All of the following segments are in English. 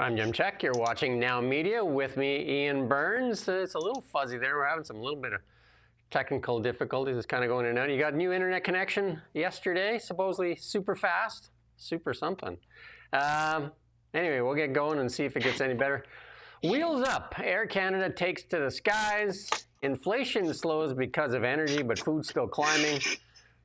I'm Jim Check. You're watching Now Media with me, Ian Burns. It's a little fuzzy there. We're having some little bit of technical difficulties. It's kind of going in and out. You got a new internet connection yesterday, supposedly super fast, super something. Anyway, we'll get going and see if it gets any better. Wheels up. Air Canada takes to the skies. Inflation slows because of energy, but food's still climbing.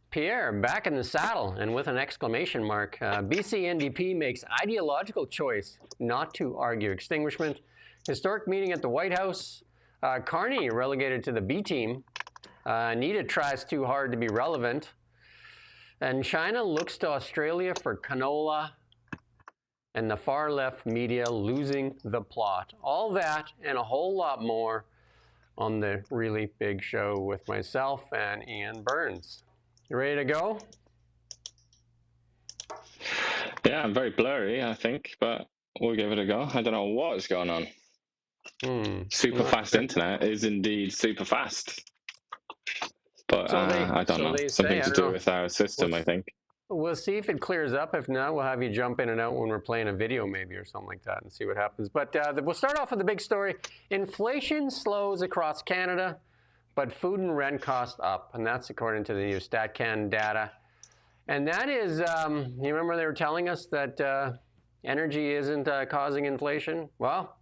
Pierre back in the saddle and with an exclamation mark. BC NDP makes ideological choice not to argue extinguishment. Historic meeting at the Whitehouse. Carney relegated to the B team. Anita tries too hard to be relevant. And China looks to Australia for canola. And the far left media losing the plot. All that and a whole lot more on the really big show with myself and Ian Burns. You ready to go? Yeah, I'm very blurry, I think, but we'll give it a go. I don't know what is going on. Super fast internet is indeed super fast. But I don't know. Something to do with our system, I think. We'll see if it clears up. If not, we'll have you jump in and out when we're playing a video maybe or something like that and see what happens. But we'll start off with the big story. Inflation slows across Canada, but food and rent costs up. And that's according to the new StatCan data. And that is, you remember they were telling us that energy isn't causing inflation? Well,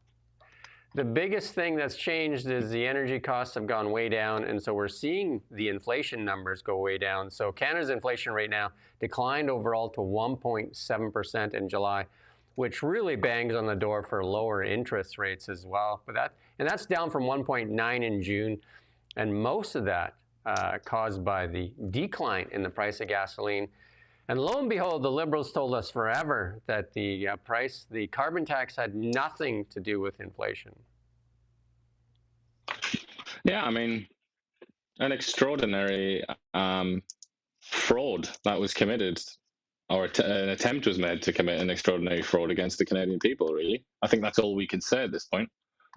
the biggest thing that's changed is the energy costs have gone way down, and so we're seeing the inflation numbers go way down. So Canada's inflation rate now declined overall to 1.7% in July, which really bangs on the door for lower interest rates as well. But that's down from 1.9 in June, and most of that caused by the decline in the price of gasoline. And lo and behold, the Liberals told us forever that the carbon tax had nothing to do with inflation. Yeah, I mean, an extraordinary fraud that was committed, or an attempt was made to commit an extraordinary fraud against the Canadian people, really. I think that's all we can say at this point.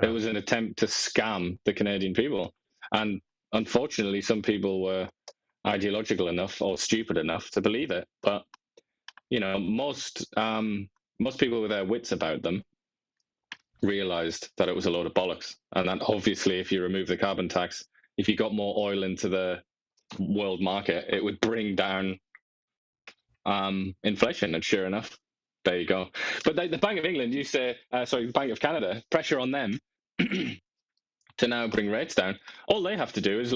It was an attempt to scam the Canadian people. And unfortunately, some people were ideological enough or stupid enough to believe it. But, you know, most people with their wits about them realized that it was a load of bollocks. And that obviously, if you remove the carbon tax, if you got more oil into the world market, it would bring down inflation. And sure enough, there you go. But the Bank of England, the Bank of Canada, pressure on them to now bring rates down. All they have to do is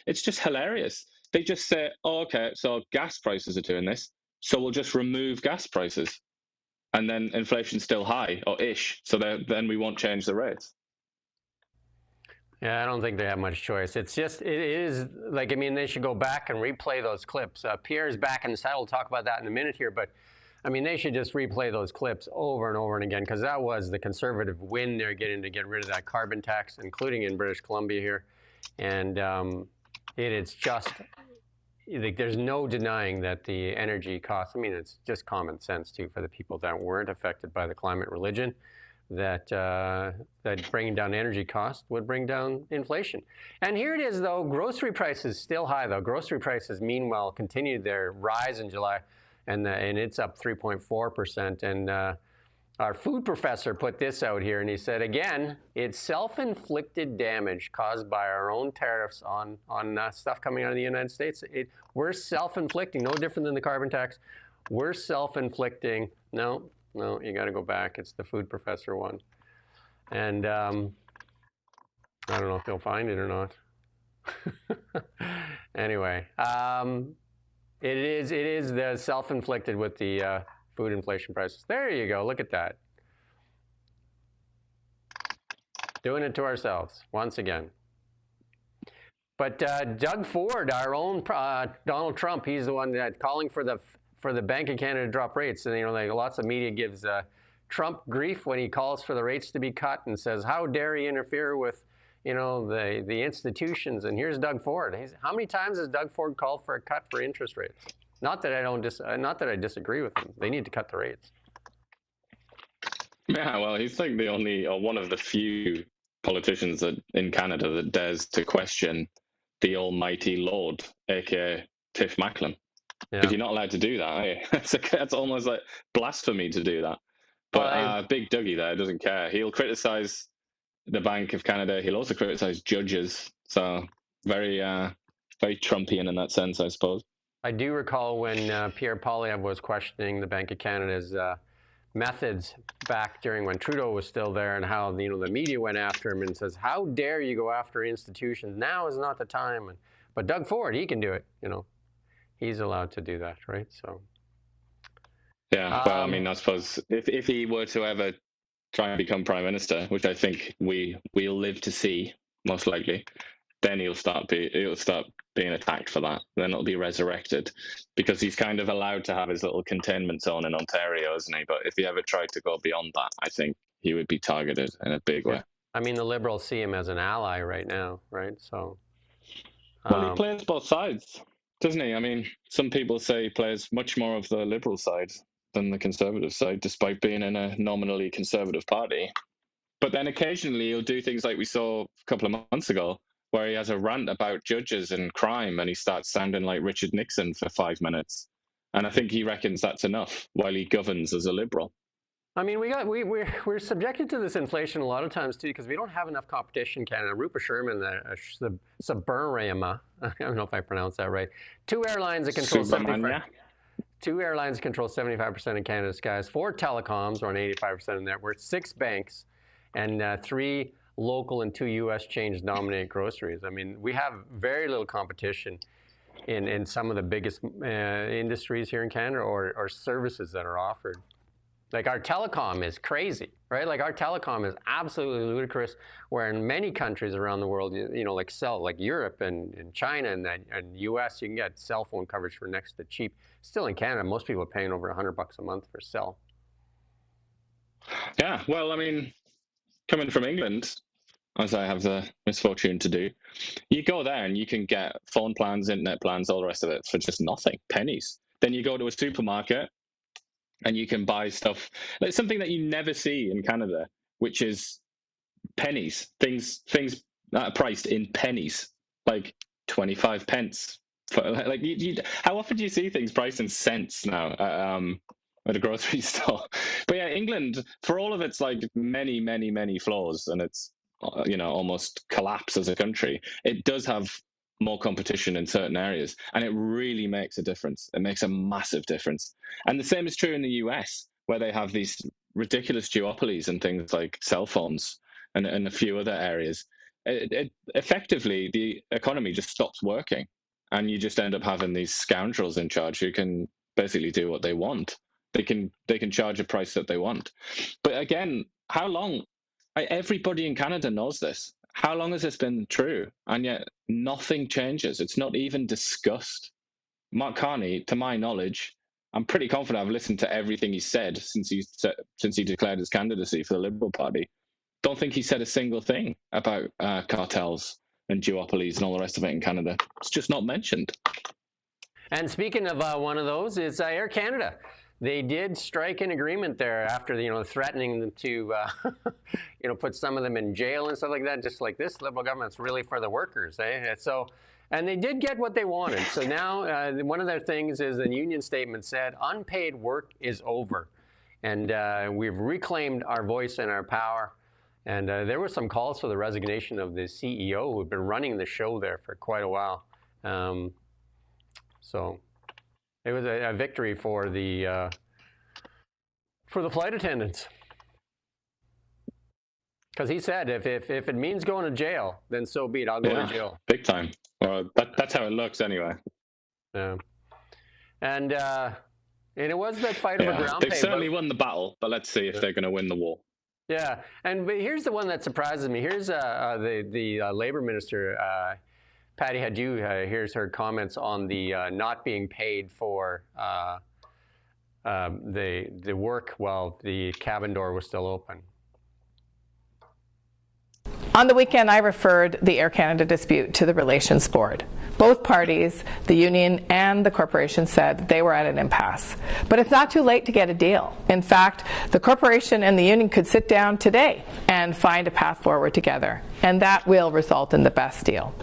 it's just hilarious. They just say, oh, okay, so gas prices are doing this, so we'll just remove gas prices. And then inflation's still high, or ish, so then we won't change the rates. Yeah, I don't think they have much choice. It is like, I mean, they should go back and replay those clips. Pierre's back in the saddle. We'll talk about that in a minute here, but I mean, they should just replay those clips over and over and again, because that was the Conservative win they're getting to get rid of that carbon tax, including in British Columbia here. And it's just, like, there's no denying that the energy costs, I mean, it's just common sense, too, for the people that weren't affected by the climate religion, that bringing down energy costs would bring down inflation. And here it is, though, grocery prices still high, though. Grocery prices, meanwhile, continued their rise in July. And it's up 3.4%. And our food professor put this out here, and he said, again, it's self-inflicted damage caused by our own tariffs on stuff coming out of the United States. We're self-inflicting, no different than the carbon tax. We're self-inflicting. No, you got to go back. It's the food professor one. And I don't know if they'll find it or not. Anyway. It is the self-inflicted with the food inflation prices. There you go. Look at that. Doing it to ourselves once again. But Doug Ford, our own Donald Trump, he's the one that calling for the Bank of Canada to drop rates. And, you know, like lots of media gives Trump grief when he calls for the rates to be cut and says, how dare he interfere with, you know, the institutions. And here's Doug Ford. How many times has Doug Ford called for a cut for interest rates? Not that I disagree with him. They need to cut the rates. Yeah, well, he's like the only, or one of the few politicians in Canada that dares to question the almighty Lord, aka Tiff Macklem. Because you're not allowed to do that, are you? That's almost like blasphemy to do that. But Big Dougie there doesn't care. He'll criticize the Bank of Canada. He'll also criticize judges. So very, very Trumpian in that sense, I suppose. I do recall when Pierre Poilievre was questioning the Bank of Canada's methods back during when Trudeau was still there, and how the media went after him and says, "How dare you go after institutions? Now is not the time." But Doug Ford, he can do it. He's allowed to do that, right? So. Yeah, well, I mean, I suppose if he were to ever try and become prime minister, which I think we'll live to see, most likely, then he'll start being attacked for that. Then it'll be resurrected, because he's kind of allowed to have his little containment zone in Ontario, isn't he? But if he ever tried to go beyond that, I think he would be targeted in a big way. I mean, the Liberals see him as an ally right now, right? So. Well, he plays both sides, doesn't he? I mean, some people say he plays much more of the Liberal side than the Conservative side, despite being in a nominally Conservative party. But then occasionally he'll do things like we saw a couple of months ago, where he has a rant about judges and crime, and he starts sounding like Richard Nixon for 5 minutes. And I think he reckons that's enough while he governs as a Liberal. I mean, we're subjected to this inflation a lot of times too, because we don't have enough competition in Canada. Rupert Sherman, the Suburama, I don't know if I pronounced that right. Two airlines that control 75% of Canada's skies. 4 telecoms run 85% of the network. 6 banks, and 3 local and 2 U.S. chains dominate groceries. I mean, we have very little competition in some of the biggest industries here in Canada, or services that are offered. Like our telecom is crazy, right? Like our telecom is absolutely ludicrous, where in many countries around the world, like Europe and China and US, you can get cell phone coverage for next to cheap. Still in Canada, most people are paying over $100 a month for cell. Yeah, well, I mean, coming from England, as I have the misfortune to do, you go there and you can get phone plans, internet plans, all the rest of it for just nothing, pennies. Then you go to a supermarket and you can buy stuff, like something that you never see in Canada, which is pennies, things that are priced in pennies, like 25 pence. How often do you see things priced in cents now at a grocery store? But yeah, England, for all of its like many, many, many flaws, and it's almost collapse as a country, it does have more competition in certain areas, and it really makes a difference. It makes a massive difference. And the same is true in the US, where they have these ridiculous duopolies and things like cell phones and a few other areas. Effectively, the economy just stops working, and you just end up having these scoundrels in charge who can basically do what they want. They can charge a price that they want. But again, how long? Everybody in Canada knows this. How long has this been true? And yet nothing changes. It's not even discussed. Mark Carney, to my knowledge, I'm pretty confident I've listened to everything he said since he declared his candidacy for the Liberal Party. Don't think he said a single thing about cartels and duopolies and all the rest of it in Canada. It's just not mentioned. And speaking of one of those, is Air Canada. They did strike an agreement there after threatening them to put some of them in jail and stuff like that. Just like this Liberal government's really for the workers, eh? So, and they did get what they wanted. So now one of their things is the union statement said unpaid work is over, and we've reclaimed our voice and our power. And there were some calls for the resignation of the CEO who had been running the show there for quite a while. So. It was a victory for the flight attendants, because he said if it means going to jail, then so be it. I'll go to jail. Big time. Well, that's how it looks anyway. Yeah, and it was that fight over ground pay. They've certainly won the battle, but let's see if they're going to win the war. Yeah, but here's the one that surprises me. Here's the Labour Minister. Patty Hadju, here's her comments on the not being paid for the work while the cabin door was still open. On the weekend, I referred the Air Canada dispute to the Relations Board. Both parties, the union and the corporation, said they were at an impasse. But it's not too late to get a deal. In fact, the corporation and the union could sit down today and find a path forward together, and that will result in the best deal.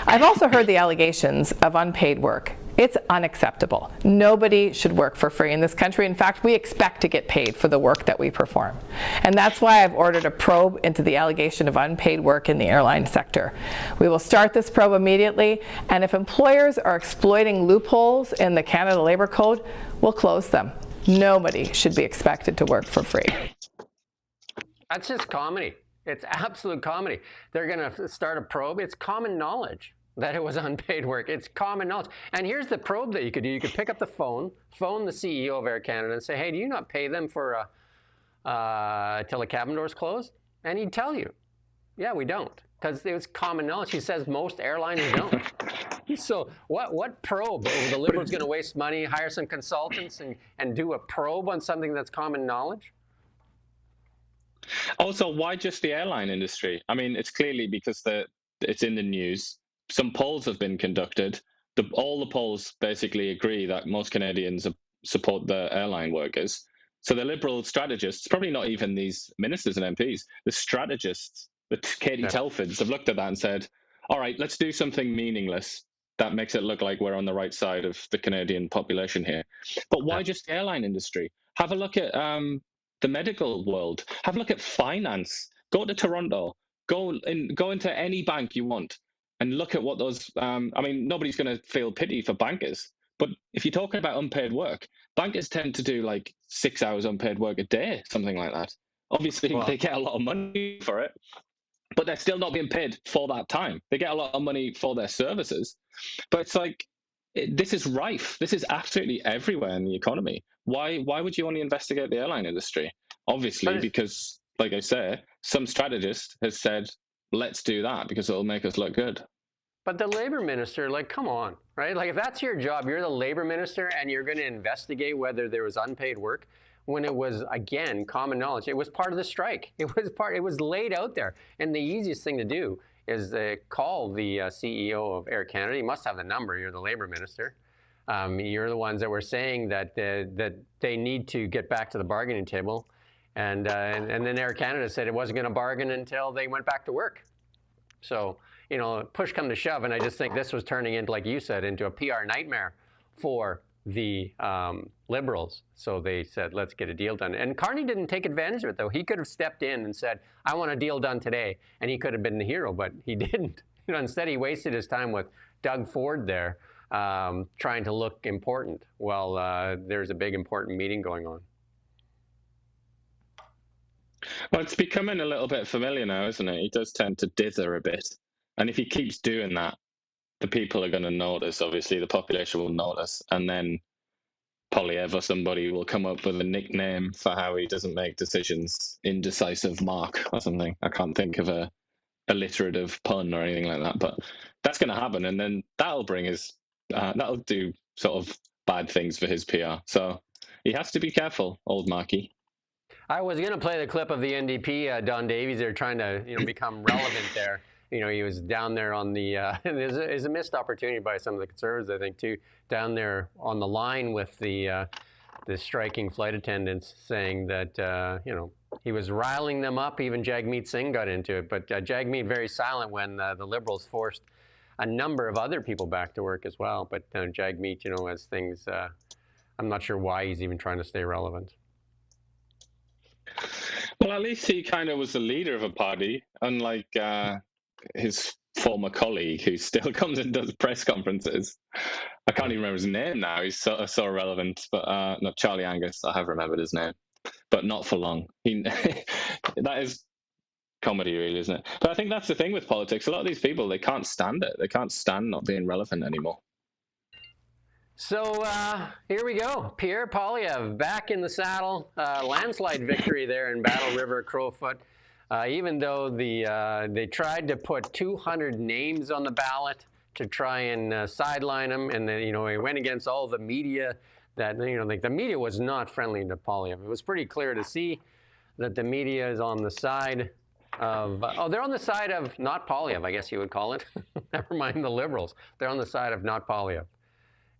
I've also heard the allegations of unpaid work, It's unacceptable. Nobody should work for free in this country. In fact, we expect to get paid for the work that we perform. And that's why I've ordered a probe into the allegation of unpaid work in the airline sector. We will start this probe immediately, and if employers are exploiting loopholes in the Canada Labour Code, we'll close them. Nobody should be expected to work for free. That's just comedy. It's absolute comedy. They're going to start a probe. It's common knowledge that it was unpaid work. It's common knowledge. And here's the probe that you could do. You could pick up the phone the CEO of Air Canada and say, hey, do you not pay them for till the cabin door's closed? And he'd tell you, yeah, we don't. Because it was common knowledge. He says most airlines don't. So what probe? Are the Liberals going to waste money, hire some consultants and do a probe on something that's common knowledge? Also, why just the airline industry? I mean, it's clearly because it's in the news. Some polls have been conducted. All the polls basically agree that most Canadians support the airline workers. So the Liberal strategists, probably not even these ministers and MPs, the strategists, the Katie Telfords have looked at that and said, all right, let's do something meaningless that makes it look like we're on the right side of the Canadian population here. But why just the airline industry? Have a look at the medical world. Have a look at finance. Go to Toronto. Go into any bank you want. And look at what those, I mean, nobody's going to feel pity for bankers. But if you're talking about unpaid work, bankers tend to do like 6 hours unpaid work a day, something like that. Obviously, they get a lot of money for it, but they're still not being paid for that time. They get a lot of money for their services. But it's like, this is rife. This is absolutely everywhere in the economy. Why would you only investigate the airline industry? Obviously, because, like I say, some strategist has said, let's do that because it'll make us look good. But the Labour Minister, like, come on, right? Like, if that's your job, you're the Labour Minister and you're going to investigate whether there was unpaid work when it was, again, common knowledge. It was part of the strike. It was laid out there. And the easiest thing to do is call the CEO of Air Canada. You must have the number. You're the Labour Minister. You're the ones that were saying that they need to get back to the bargaining table. And then Air Canada said it wasn't going to bargain until they went back to work. So, you know, push come to shove, and I just think this was turning into, like you said, into a PR nightmare for the Liberals. So they said, let's get a deal done. And Carney didn't take advantage of it, though. He could have stepped in and said, I want a deal done today, and he could have been the hero, but he didn't. You know, instead, he wasted his time with Doug Ford there, trying to look important while there's a big important meeting going on. Well, it's becoming a little bit familiar now, isn't it? He does tend to dither a bit. And if he keeps doing that, the people are going to notice, obviously, the population will notice. And then Poilievre or somebody will come up with a nickname for how he doesn't make decisions, indecisive Mark or something. I can't think of a alliterative pun or anything like that, but that's going to happen. And then that'll bring that'll do sort of bad things for his PR. So he has to be careful, old Marky. I was going to play the clip of the NDP, Don Davies. They're trying to, become relevant there. You know, he was down there on the, there's a missed opportunity by some of the Conservatives, I think, too, down there on the line with the striking flight attendants, saying that, he was riling them up. Even Jagmeet Singh got into it. But Jagmeet very silent when the Liberals forced a number of other people back to work as well. But Jagmeet, as things, I'm not sure why he's even trying to stay relevant. Well, at least he kind of was the leader of a party, unlike his former colleague who still comes and does press conferences. I can't even remember his name now. He's so irrelevant. But not Charlie Angus. I have remembered his name, but not for long. That is comedy, really, isn't it? But I think that's the thing with politics. A lot of these people, they can't stand it. They can't stand not being relevant anymore. So here we go. Pierre Poilievre back in the saddle. Landslide victory there in Battle River, Crowfoot. Even though they tried to put 200 names on the ballot to try and sideline him, and then, he went against all the media. That the media was not friendly to Poilievre. It was pretty clear to see that the media is on the side of they're on the side of not Poilievre, I guess you would call it. Never mind the Liberals. They're on the side of not Poilievre.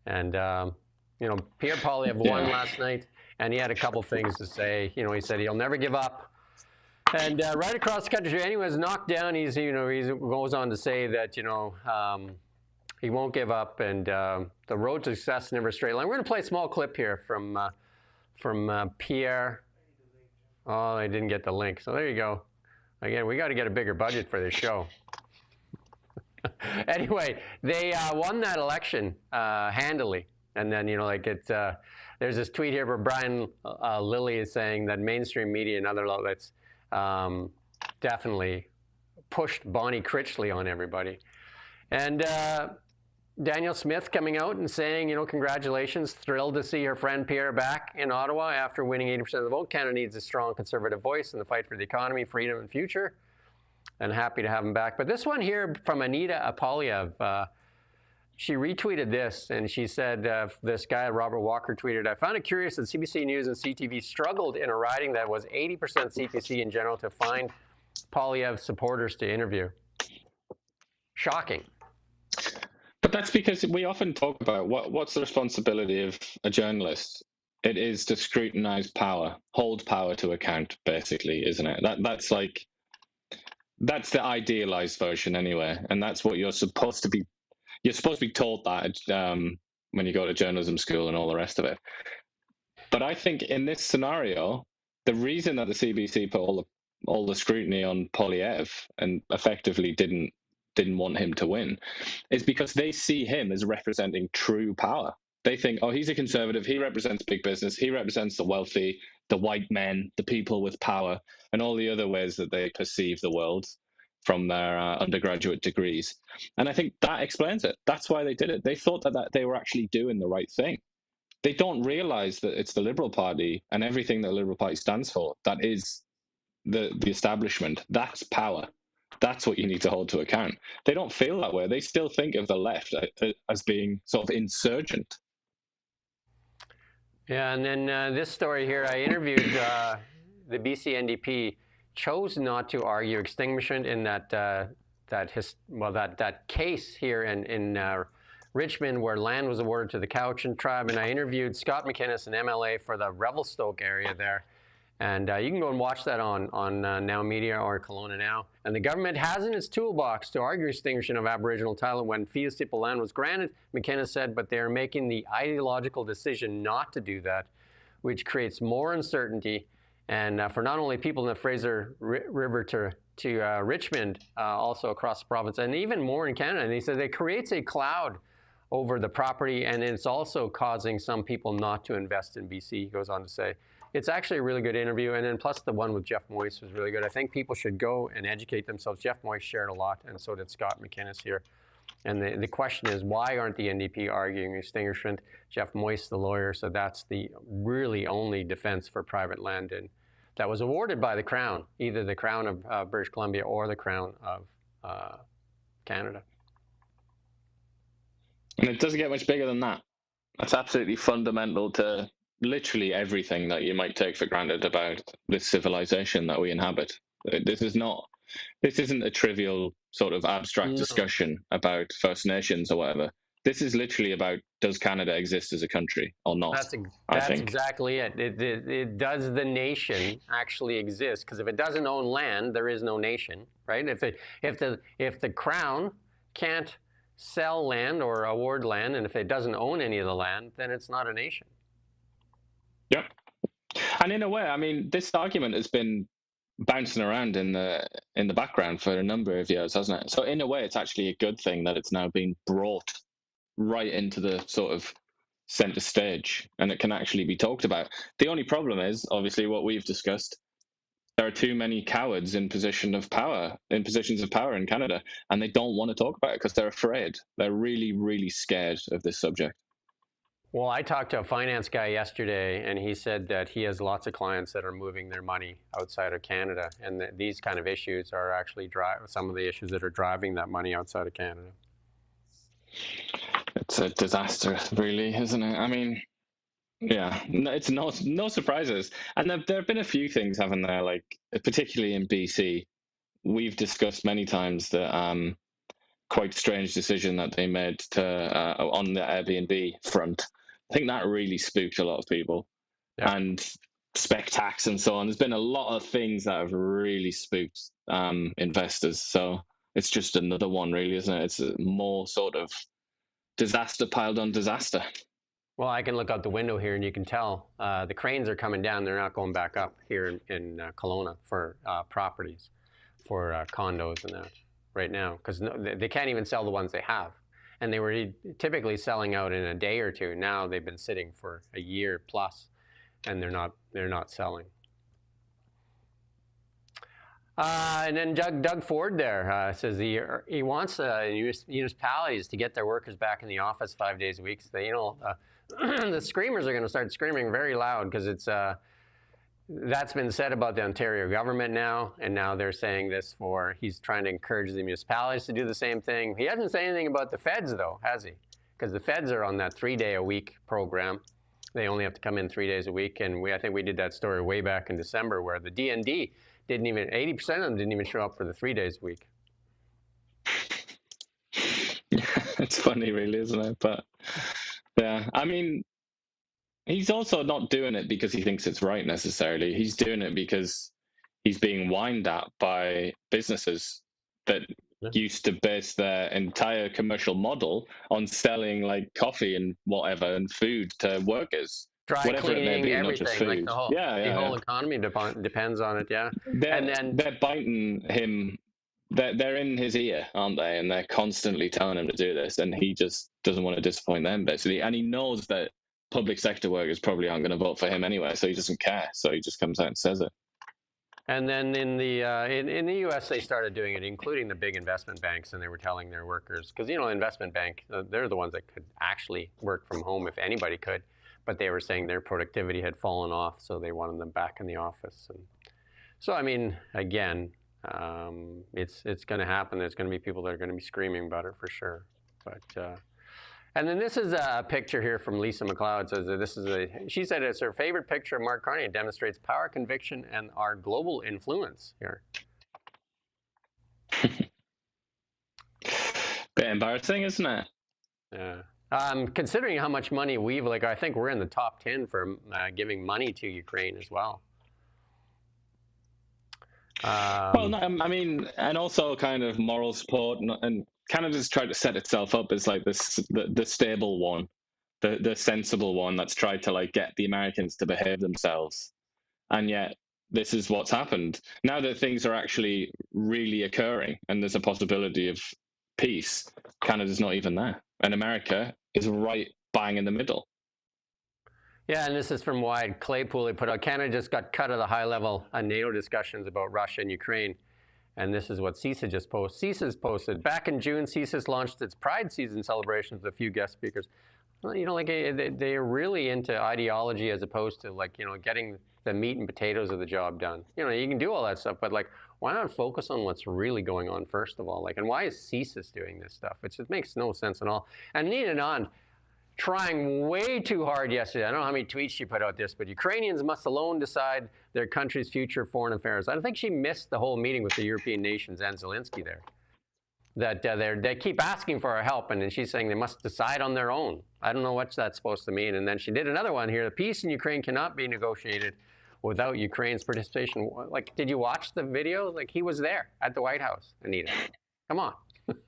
And, Pierre Poilievre won last night, and he had a couple things to say. He said he'll never give up. And right across the country, anyone was knocked down, he goes on to say that, he won't give up, and the road to success is never a straight line. We're going to play a small clip here from Pierre. Oh, I didn't get the link. So there you go. Again, we got to get a bigger budget for this show. Anyway, they won that election handily. And then, like there's this tweet here where Brian Lilly is saying that mainstream media and other outlets definitely pushed Bonnie Critchley on everybody. And Danielle Smith coming out and saying, congratulations, thrilled to see her friend Pierre back in Ottawa after winning 80% of the vote. Canada needs a strong conservative voice in the fight for the economy, freedom, and future. And happy to have him back. But this one here from Anita Poilievre, she retweeted this, and she said, this guy, Robert Walker, tweeted, I found it curious that CBC News and CTV struggled in a riding that was 80% CPC in general to find Poilievre supporters to interview. Shocking. But that's because we often talk about what's the responsibility of a journalist. It is to scrutinize power, hold power to account, basically, isn't it? That's the idealized version anyway, and that's what you're supposed to be. You're supposed to be taught that when you go to journalism school and all the rest of it. But I think in this scenario, the reason that the CBC put all the scrutiny on Poilievre and effectively didn't want him to win is because they see him as representing true power. They think, oh, he's a conservative, he represents big business, he represents the wealthy, the white men, the people with power, and all the other ways that they perceive the world from their undergraduate degrees. And I think that explains it. That's why they did it. They thought that they were actually doing the right thing. They don't realize that it's the Liberal Party and everything that the Liberal Party stands for that is the establishment. That's power. That's what you need to hold to account. They don't feel that way. They still think of the left as being sort of insurgent. Yeah, and then this story here, I interviewed the BC NDP, chose not to argue extinguishment in that case here in Richmond where land was awarded to the Cowichan tribe, and I interviewed Scott McInnes, an MLA for the Revelstoke area there. And you can go and watch that on Now Media or Kelowna Now. And the government has in its toolbox to argue extinguishment of Aboriginal title when fee simple land was granted, McInnes said, but they are making the ideological decision not to do that, which creates more uncertainty. And for not only people in the Fraser River to Richmond, also across the province, and even more in Canada. And he said it creates a cloud over the property, and it's also causing some people not to invest in BC, he goes on to say. It's actually a really good interview, and then plus the one with Jeff Moyse was really good. I think people should go and educate themselves. Jeff Moyse shared a lot, and so did Scott McInnes here. And the question is, why aren't the NDP arguing extinguishment? Jeff Moyse, the lawyer, said that's the really only defense for private land that was awarded by the Crown, either the Crown of British Columbia or the Crown of Canada. And it doesn't get much bigger than that. That's absolutely fundamental to literally everything that you might take for granted about this civilization that we inhabit. This isn't a trivial sort of abstract discussion about First Nations or whatever. This is literally about, does Canada exist as a country or not? That's exactly it. Does the nation actually exist? Because if it doesn't own land, there is no nation, right? If the Crown can't sell land or award land, and if it doesn't own any of the land, then it's not a nation. Yep. And in a way, I mean, this argument has been bouncing around in the background for a number of years, hasn't it? So in a way, it's actually a good thing that it's now been brought right into the sort of center stage, and it can actually be talked about. The only problem is, obviously, what we've discussed. There are too many cowards in positions of power in Canada, and they don't want to talk about it because they're afraid. They're really, really scared of this subject. Well, I talked to a finance guy yesterday, and he said that he has lots of clients that are moving their money outside of Canada, and that these kind of issues are actually some of the issues that are driving that money outside of Canada. It's a disaster, really, isn't it? I mean, yeah, it's no surprises. And there have been a few things, haven't there? Like, particularly in BC, we've discussed many times the quite strange decision that they made on the Airbnb front. I think that really spooked a lot of people. Yeah. And spec tax and so on. There's been a lot of things that have really spooked investors. So it's just another one, really, isn't it? It's more sort of disaster piled on disaster. Well, I can look out the window here and you can tell the cranes are coming down. They're not going back up here in Kelowna for properties, for condos and that right now, because they can't even sell the ones they have. And they were typically selling out in a day or two. Now they've been sitting for a year plus, and they're not selling. And then Doug Ford there says he wants municipalities to get their workers back in the office 5 days a week. So they, the screamers are going to start screaming very loud, because it's that's been said about the Ontario government now, and now they're saying this he's trying to encourage the municipalities to do the same thing. He hasn't said anything about the feds though, has he? Because the feds are on that 3-day-a-week program. They only have to come in 3 days a week, and I think we did that story way back in December where the DND didn't even, 80% of them didn't even show up for the 3 days a week. It's funny really, isn't it? But yeah, I mean, he's also not doing it because he thinks it's right necessarily. He's doing it because he's being whined at by businesses that used to base their entire commercial model on selling like coffee and whatever and food to workers. Dry cleaning, everything, like the whole economy depends on it, yeah. They're biting him. They're in his ear, aren't they? And they're constantly telling him to do this, and he just doesn't want to disappoint them, basically. And he knows that public sector workers probably aren't going to vote for him anyway, so he doesn't care. So he just comes out and says it. And then in the U.S., they started doing it, including the big investment banks, and they were telling their workers, because investment bank, they're the ones that could actually work from home if anybody could, but they were saying their productivity had fallen off, so they wanted them back in the office. And so, I mean, again, it's going to happen. There's going to be people that are going to be screaming about it for sure. But and then this is a picture here from Lisa McLeod. Says that she said it's her favorite picture of Mark Carney. It demonstrates power, conviction, and our global influence here. Bit embarrassing, isn't it? Yeah. Considering how much money I think we're in the top 10 for giving money to Ukraine as well. Well, no, I mean, and also kind of moral support, and Canada's tried to set itself up as like the stable one, the sensible one that's tried to like get the Americans to behave themselves, and yet this is what's happened. Now that things are actually really occurring, and there's a possibility of peace, Canada's not even there, and America is right bang in the middle. Yeah, and this is from Wide Claypool. He put out, Canada just got cut of the high-level NATO discussions about Russia and Ukraine. And this is what CISA just posted. CISA's posted. Back in June, CISA's launched its Pride Season celebrations with a few guest speakers. They're really into ideology as opposed to getting the meat and potatoes of the job done. You can do all that stuff, but why not focus on what's really going on first of all? And why is CISA doing this stuff? It just makes no sense at all. And Anita Nand, trying way too hard yesterday. I don't know how many tweets she put out this, but Ukrainians must alone decide their country's future foreign affairs. I think she missed the whole meeting with the European nations and Zelensky there. That they keep asking for our help, and then she's saying they must decide on their own. I don't know what that's supposed to mean. And then she did another one here. The peace in Ukraine cannot be negotiated without Ukraine's participation. Did you watch the video? He was there at the White House, Anita. Come on,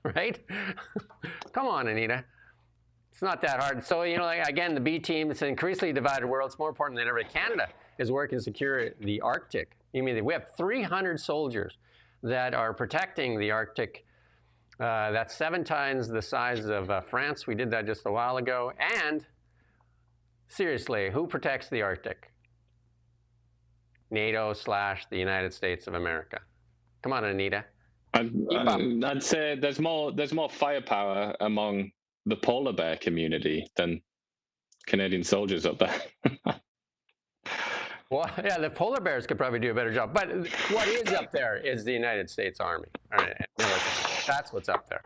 right? Come on, Anita. It's not that hard. So, again, the B team, it's an increasingly divided world. It's more important than ever. Canada is working to secure the Arctic. We have 300 soldiers that are protecting the Arctic. That's 7 times the size of France. We did that just a while ago. And seriously, who protects the Arctic? NATO / the United States of America. Come on, Anita. I'd say there's more firepower among the polar bear community than Canadian soldiers up there. Well, yeah, the polar bears could probably do a better job. But what is up there is the United States Army. All right, that's what's up there.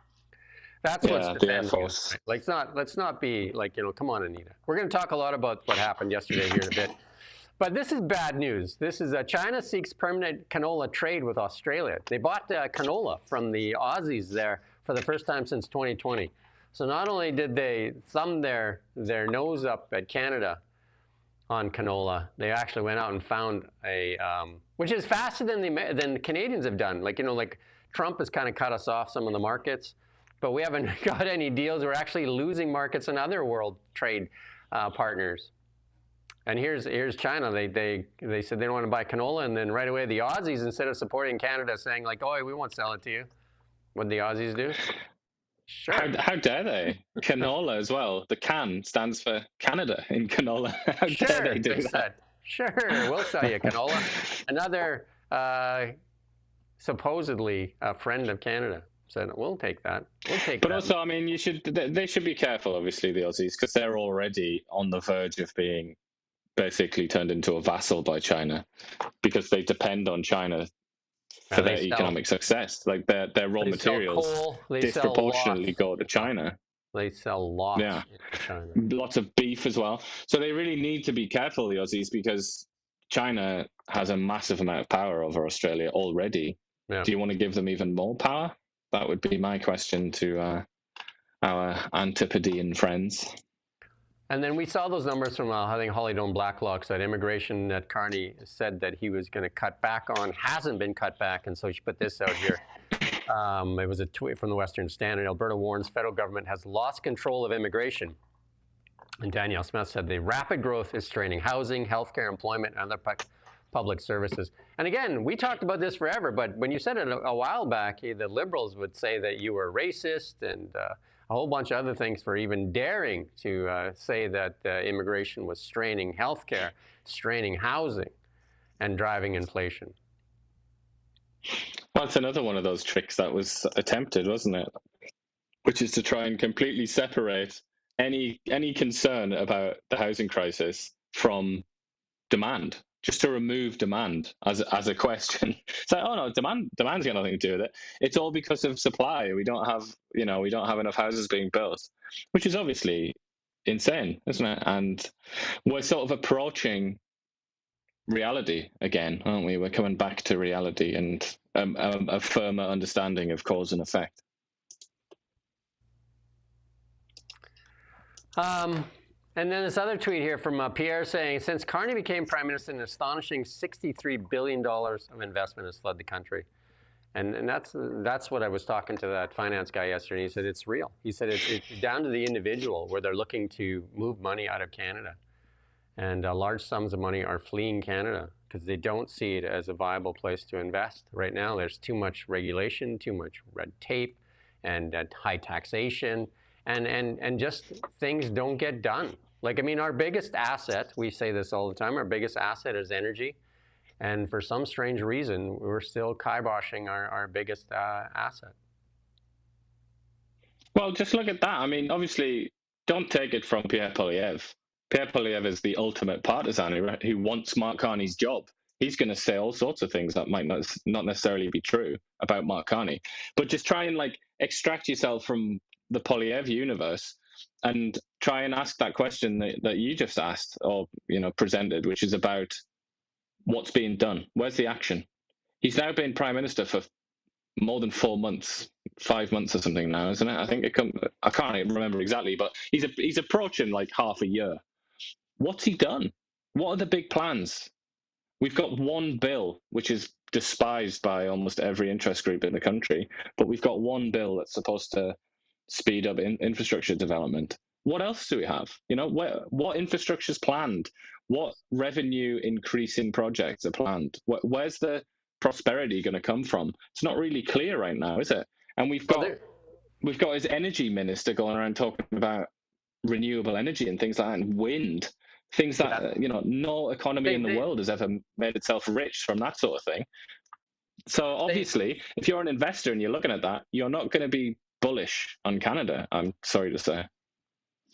That's what's defending us. Right? Let's not be come on, Anita. We're going to talk a lot about what happened yesterday here in a bit. But this is bad news. This is China seeks permanent canola trade with Australia. They bought canola from the Aussies there for the first time since 2020. So not only did they thumb their nose up at Canada on canola, they actually went out and found which is faster than the Canadians have done. Trump has kind of cut us off some of the markets. but we haven't got any deals. We're actually losing markets in other world trade partners. And here's China. They said they don't want to buy canola, and then right away the Aussies, instead of supporting Canada, saying like, "Oh, we won't sell it to you," what did the Aussies do? Sure. How dare they? Canola as well. The can stands for Canada in canola. How dare they do that? Said, sure, we'll sell you canola. Another supposedly a friend of Canada said, "We'll take that. We'll take that." But also, I mean, they should be careful, obviously, the Aussies, because they're already on the verge of being basically turned into a vassal by China, because they depend on China for their economic success. Like their raw materials disproportionately go to China. They sell lots in China. Lots of beef as well. So they really need to be careful, the Aussies, because China has a massive amount of power over Australia already. Yeah. Do you want to give them even more power? That would be my question to our Antipodean friends. And then we saw those numbers from, I think, Holly Doan Blacklock said immigration that Carney said that he was going to cut back on hasn't been cut back. And so she put this out here. It was a tweet from the Western Standard. Alberta warns federal government has lost control of immigration. And Danielle Smith said the rapid growth is straining housing, healthcare, employment, and other public services. And again, we talked about this forever, but when you said it a while back, the Liberals would say that you were racist and a whole bunch of other things for even daring to say that immigration was straining healthcare, straining housing, and driving inflation. Well, it's another one of those tricks that was attempted, wasn't it? Which is to try and completely separate any concern about the housing crisis from demand, just to remove demand as a question. It's like, oh no, demand's got nothing to do with it. It's all because of supply. We don't have enough houses being built, which is obviously insane, isn't it? And we're sort of approaching reality again, aren't we? We're coming back to reality and a firmer understanding of cause and effect. And then this other tweet here from Pierre saying, since Carney became prime minister, an astonishing $63 billion of investment has flooded the country. And that's what I was talking to that finance guy yesterday. He said it's real. He said it's down to the individual where they're looking to move money out of Canada. And large sums of money are fleeing Canada because they don't see it as a viable place to invest. Right now, there's too much regulation, too much red tape, and high taxation. And just things don't get done. Like, I mean, our biggest asset, we say this all the time, our biggest asset is energy. And for some strange reason, we're still kiboshing our biggest asset. Well, just look at that. I mean, obviously, don't take it from Pierre Poilievre. Pierre Poilievre is the ultimate partisan who wants Mark Carney's job. He's going to say all sorts of things that might not necessarily be true about Mark Carney. But just try and extract yourself from the Poilievre universe and try and ask that question that you just asked or presented, which is about what's being done. Where's the action? He's now been prime minister for more than 4 months, 5 months or something now, isn't it? I think I can't remember exactly, but he's approaching half a year. What's he done? What are the big plans? We've got one bill which is despised by almost every interest group in the country, but we've got one bill that's supposed to speed up infrastructure development. What else do we have? What infrastructure is planned? What revenue increasing projects are planned? Where's the prosperity going to come from? It's not really clear right now, is it? And we've got his energy minister going around talking about renewable energy and things like that, and wind, things that no economy in the world has ever made itself rich from that sort of thing. So obviously, if you're an investor and you're looking at that, you're not going to be bullish on Canada, I'm sorry to say.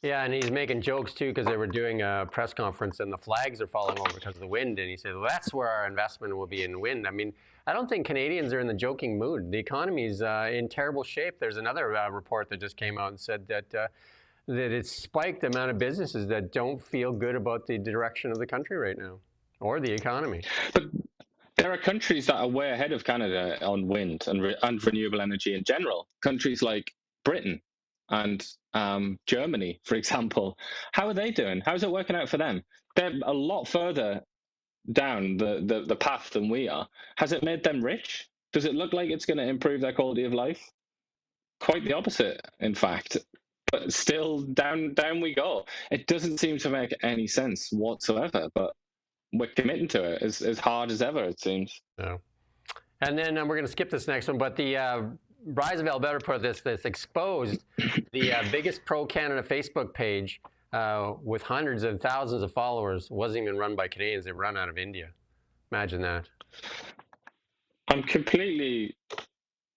Yeah, and he's making jokes too because they were doing a press conference and the flags are falling over because of the wind. And he said, well, that's where our investment will be in wind. I mean, I don't think Canadians are in the joking mood. The economy's in terrible shape. There's another report that just came out and said that it's spiked the amount of businesses that don't feel good about the direction of the country right now or the economy. But there are countries that are way ahead of Canada on wind and renewable energy in general. Countries like Britain and Germany, for example. How are they doing? How's it working out for them? They're a lot further down the path than we are. Has it made them rich? Does it look like it's going to improve their quality of life? Of quite the opposite, in fact. But still, down we go. It doesn't seem to make any sense whatsoever. But we're committing to it as hard as ever, it seems. Yeah. And then we're going to skip this next one, but the Rise of Alberta put this exposed the biggest pro-Canada Facebook page with hundreds of thousands of followers wasn't even run by Canadians. They were run out of India. Imagine that.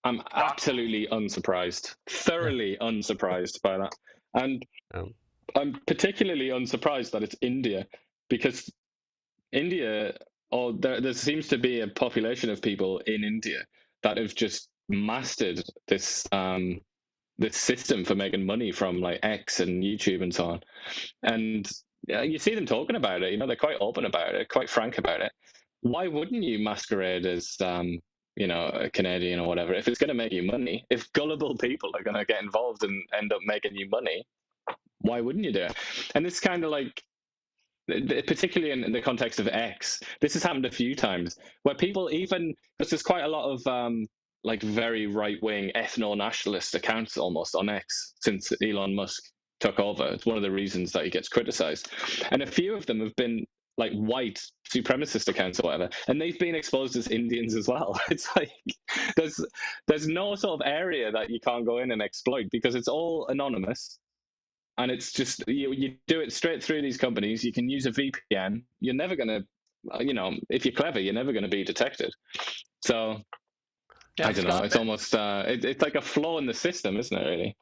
I'm absolutely unsurprised, thoroughly unsurprised by that. And I'm particularly unsurprised that it's India, because India, or there seems to be a population of people in India that have just mastered this this system for making money from like X and YouTube and so on. And you see them talking about it. They're quite open about it, quite frank about it. Why wouldn't you masquerade as a Canadian or whatever if it's going to make you money? If gullible people are going to get involved and end up making you money, why wouldn't you do it? And it's kind of like, particularly in the context of X, this has happened a few times where people, even because there's quite a lot of like very right-wing ethno-nationalist accounts almost on X since Elon Musk took over. It's one of the reasons that he gets criticized, and a few of them have been like white supremacist accounts or whatever, and they've been exposed as Indians as well. It's like there's no sort of area that you can't go in and exploit because it's all anonymous. And it's just, you do it straight through these companies. You can use a VPN. You're never going to, if you're clever, you're never going to be detected. So, yeah, I don't know. It's almost, it's like a flaw in the system, isn't it, really?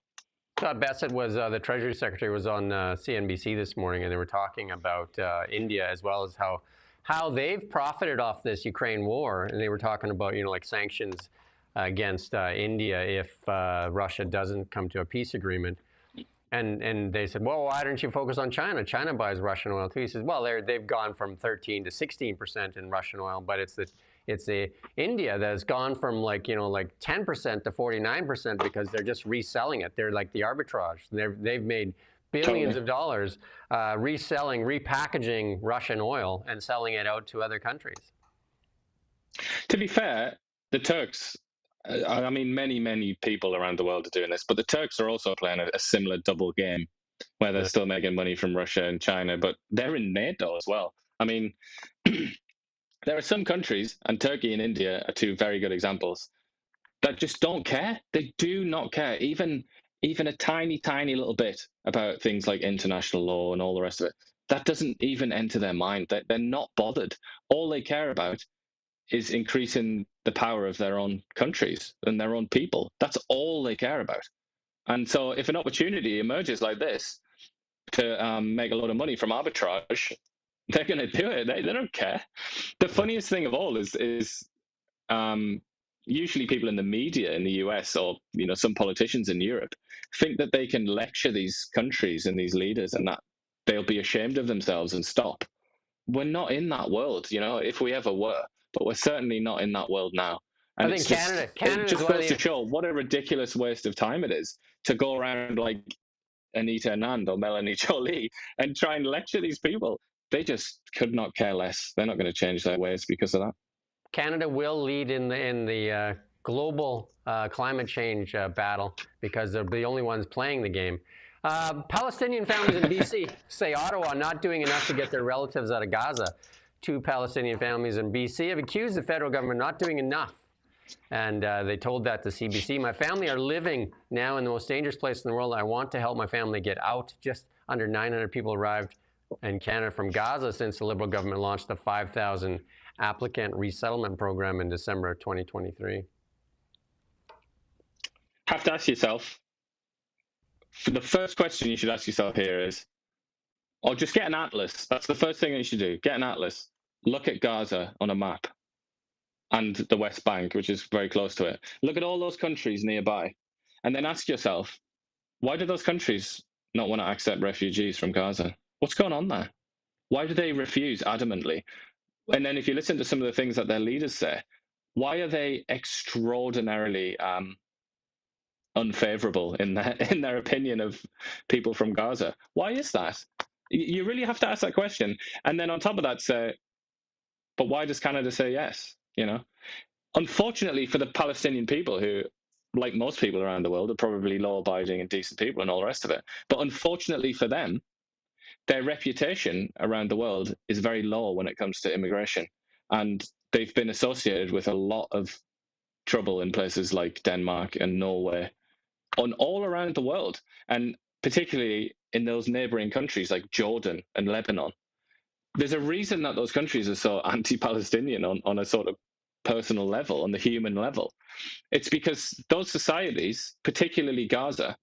Scott Bessent was, the Treasury Secretary, was on CNBC this morning, and they were talking about India as well as how they've profited off this Ukraine war. And they were talking about, like sanctions against India if Russia doesn't come to a peace agreement. And they said, well, why don't you focus on China? China buys Russian oil too. He says, well, they've gone from 13 to 16% in Russian oil, but it's the India that has gone from like 10% to 49% because they're just reselling it. They're like the arbitrage. They've made billions of dollars reselling, repackaging Russian oil and selling it out to other countries. To be fair, the Turks, I mean, many people around the world are doing this, but the Turks are also playing a similar double game where they're still making money from Russia and China, but they're in NATO as well. I mean, there are some countries, and Turkey and India are two very good examples, that just don't care. They do not care, even a tiny little bit about things like international law and all the rest of it. That doesn't even enter their mind. They're not bothered. All they care about is increasing the power of their own countries and their own people. That's all they care about. And so if an opportunity emerges like this to make a lot of money from arbitrage, they're going to do it. They don't care. The funniest thing of all is usually people in the media in the US or some politicians in Europe think that they can lecture these countries and these leaders and that they'll be ashamed of themselves and stop. We're not in that world, if we ever were. But we're certainly not in that world now. And I think Canada just goes to show what a ridiculous waste of time it is to go around like Anita or Melanie Jolie and try and lecture these people. They just could not care less. They're not going to change their ways because of that. Canada will lead in the global climate change battle because they're the only ones playing the game. Palestinian families in BC say Ottawa not doing enough to get their relatives out of Gaza. 2 Palestinian families in BC have accused the federal government not doing enough. And they told that to CBC. My family are living now in the most dangerous place in the world. I want to help my family get out. Just under 900 people arrived in Canada from Gaza since the Liberal government launched the 5,000 applicant resettlement program in December of 2023. Have to ask yourself, the first question you should ask yourself here is, or just get an atlas. That's the first thing that you should do. Get an atlas. Look at Gaza on a map and the West Bank, which is very close to it. Look at all those countries nearby. And then ask yourself, why do those countries not want to accept refugees from Gaza? What's going on there? Why do they refuse adamantly? And then if you listen to some of the things that their leaders say, why are they extraordinarily unfavorable in their opinion of people from Gaza? Why is that? You really have to ask that question. And then on top of that, say, but why does Canada say yes? Unfortunately for the Palestinian people who like most people around the world, are probably law-abiding and decent people and all the rest of it. But unfortunately for them, their reputation around the world is very low when it comes to immigration. And they've been associated with a lot of trouble in places like Denmark and Norway, on all around the world, and particularly in those neighboring countries like Jordan and Lebanon. There's a reason that those countries are so anti-Palestinian on a sort of personal level, on the human level. It's because those societies, particularly Gaza,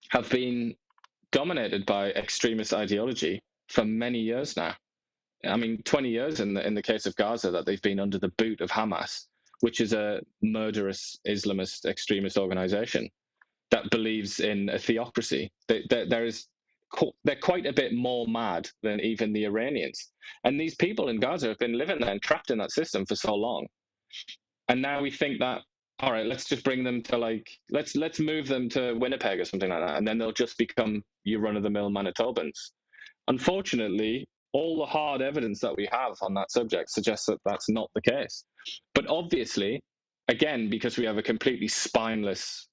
have been dominated by extremist ideology for many years now. I mean, 20 years in the case of Gaza that they've been under the boot of Hamas, which is a murderous Islamist extremist organization that believes in a theocracy. They're quite a bit more mad than even the Iranians. And these people in Gaza have been living there and trapped in that system for so long. And now we think that, all right, let's just bring them to let's move them to Winnipeg or something like that, and then they'll just become your run-of-the-mill Manitobans. Unfortunately, all the hard evidence that we have on that subject suggests that that's not the case. But obviously, again, because we have a completely spineless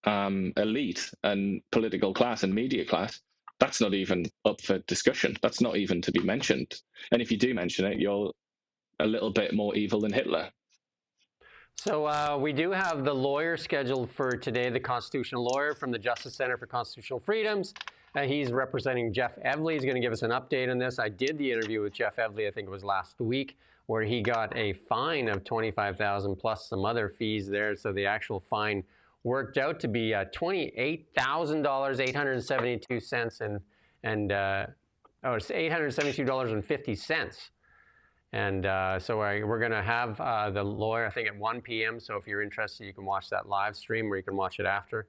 elite and political class and media class, that's not even up for discussion. That's not even to be mentioned. And if you do mention it, you're a little bit more evil than Hitler. So we do have the lawyer scheduled for today, the constitutional lawyer from the Justice Center for Constitutional Freedoms. He's representing Jeff Evely. He's going to give us an update on this. I did the interview with Jeff Evely, I think it was last week, where he got a fine of $25,000 plus some other fees there. So the actual fine worked out to be $28,872 and it's $872.50. And so we're going to have the lawyer, I think, at 1 p.m. So if you're interested, you can watch that live stream, or you can watch it after.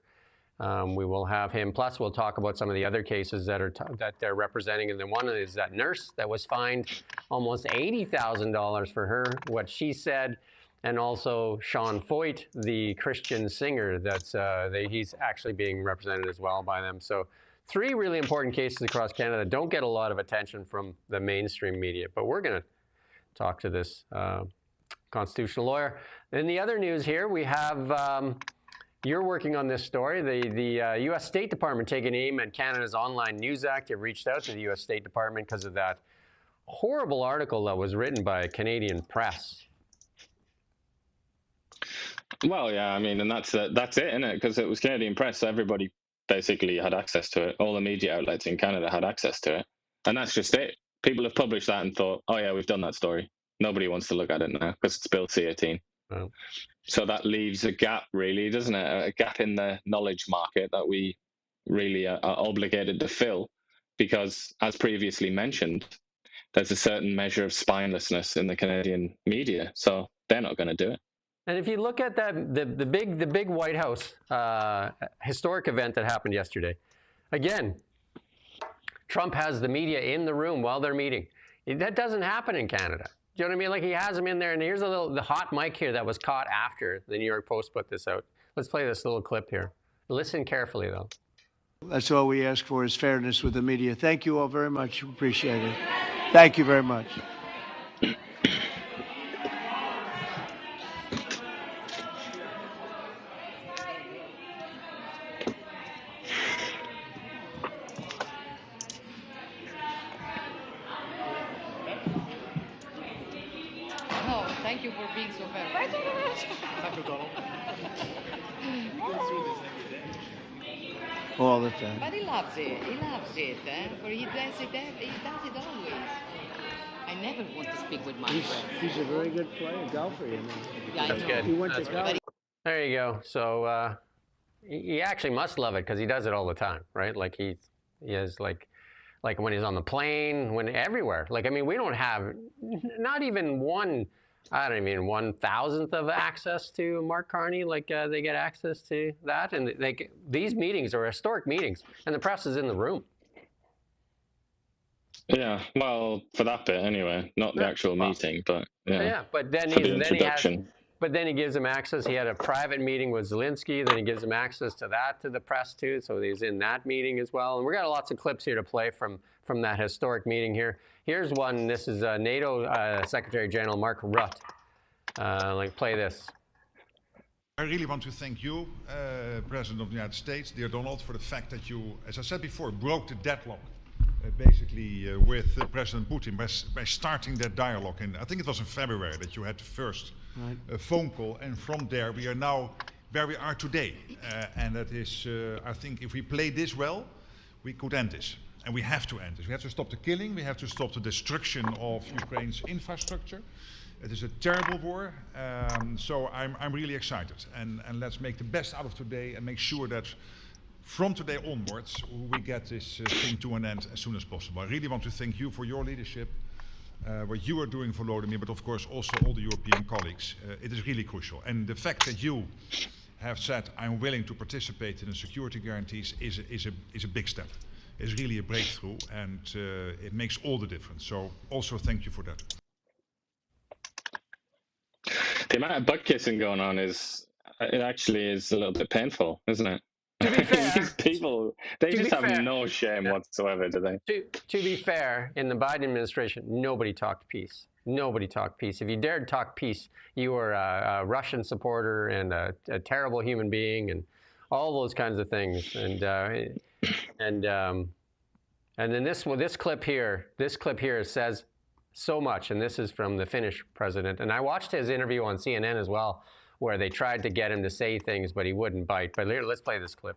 We will have him. Plus, we'll talk about some of the other cases that they're representing. And then one is that nurse that was fined almost $80,000 for what she said. And also Sean Foyt, the Christian singer, he's actually being represented as well by them. So 3 really important cases across Canada that don't get a lot of attention from the mainstream media. But we're going to talk to this constitutional lawyer. In the other news here, we have, you're working on this story, the U.S. State Department taking aim at Canada's Online News Act. You've reached out to the U.S. State Department because of that horrible article that was written by a Canadian press. Well, yeah, I mean, and that's it, isn't it? Because it was Canadian press, so everybody basically had access to it. All the media outlets in Canada had access to it. And that's just it. People have published that and thought, oh, yeah, we've done that story. Nobody wants to look at it now because it's Bill C-18. Oh. So that leaves a gap, really, doesn't it? A gap in the knowledge market that we really are obligated to fill because, as previously mentioned, there's a certain measure of spinelessness in the Canadian media. So they're not going to do it. And if you look at that, the big Whitehouse historic event that happened yesterday, again, Trump has the media in the room while they're meeting. That doesn't happen in Canada. Do you know what I mean? Like, he has them in there, and here's the hot mic here that was caught after the New York Post put this out. Let's play this little clip here. Listen carefully, though. That's all we ask for is fairness with the media. Thank you all very much. Appreciate it. Thank you very much. Thank you for being so fair. All the time. But he loves it. He loves it. For he does it always. I never want to speak with my friend. He's a very good player, golfer, you know. Yeah, That's good. He went to college. There you go. So he actually must love it because he does it all the time, right? Like he is like when he's on the plane, when everywhere. Like, I mean, we don't have not even 1/1000th of access to Mark Carney. Like they get access to that, and these meetings are historic meetings, and the press is in the room. Yeah, well, for that bit anyway, not the actual meeting, but yeah. Yeah, but then he gives him access. He had a private meeting with Zelensky. Then he gives him access to the press too. So he's in that meeting as well. And we got lots of clips here to play from that historic meeting here. Here's one. This is NATO Secretary General Mark Rutte. Play this. I really want to thank you, President of the United States, dear Donald, for the fact that you, as I said before, broke the deadlock basically with President Putin by starting that dialogue. And I think it was in February that you had the first phone call, and from there we are now where we are today. And that is, I think if we play this well, we could end this. And we have to end this. We have to stop the killing, we have to stop the destruction of Ukraine's infrastructure. It is a terrible war, so I'm really excited. And let's make the best out of today and make sure that from today onwards we get this thing to an end as soon as possible. I really want to thank you for your leadership, what you are doing for Volodymyr, but of course also all the European colleagues. It is really crucial. And the fact that you have said, I'm willing to participate in the security guarantees is a big step. It's really a breakthrough, and it makes all the difference. So also thank you for that. The amount of butt kissing going on it actually is a little bit painful, isn't it? To be fair, these people, they just have no shame whatsoever, do they? To be fair, in the Biden administration, nobody talked peace. Nobody talked peace. If you dared talk peace, you were a Russian supporter and a terrible human being and all those kinds of things. And then this clip here says so much, and this is from the Finnish president. And I watched his interview on CNN as well, where they tried to get him to say things, but he wouldn't bite. But let's play this clip.